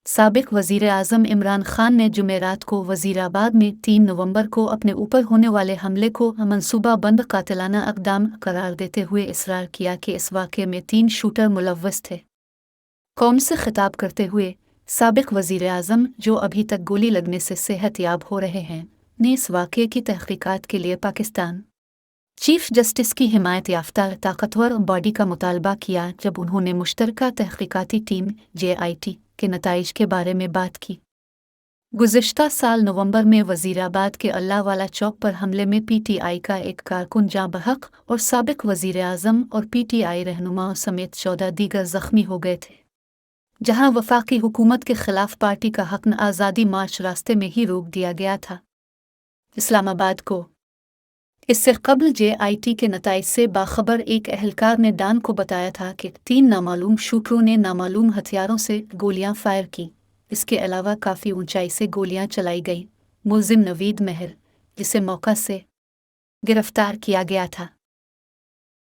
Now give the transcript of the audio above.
साबिक वज़ीर आज़म इमरान खान ने जुमेरात को वज़ीराबाद में 3 नवंबर को अपने ऊपर होने वाले हमले को मनसूबाबंद कातिलाना इक़दाम करार देते हुए इसरार किया कि इस वाक़े में 3 शूटर मुलव्वस थे। कौम से खिताब करते हुए साबिक वज़ीर आज़म, जो अभी तक गोली लगने से सेहतयाब हो रहे हैं, ने इस वाक़े की तहक़ीक़ात के लिए पाकिस्तान चीफ जस्टिस की हिमायत याफ्ता ताकतवर बॉडी का मुतालबा किया जब उन्होंने मुश्तरका तहक़ीक़ाती टीम JIT के नताइज के बारे में बात की। गुज़िश्ता साल नवंबर में वज़ीराबाद के अल्लाहवाला चौक पर हमले में PTI का एक कारकुन जाँ बहक और साबिक वज़ीर आज़म और PTI रहनुमाओं समेत 14 दीगर ज़ख्मी हो गए थे, जहां वफाकी हुकूमत के खिलाफ पार्टी का हक़ आज़ादी मार्च रास्ते में ही रोक दिया गया था। इस्लामाबाद को इससे कबल JIT के नताइज से बाखबर एक एहलकार ने डान को बताया था कि 3 नामालूम शूटरों ने नामालूम हथियारों से गोलियां फायर की। इसके अलावा काफ़ी ऊंचाई से गोलियां चलाई गई। मुल्जिम नवीद महर, जिसे मौका से गिरफ्तार किया गया था,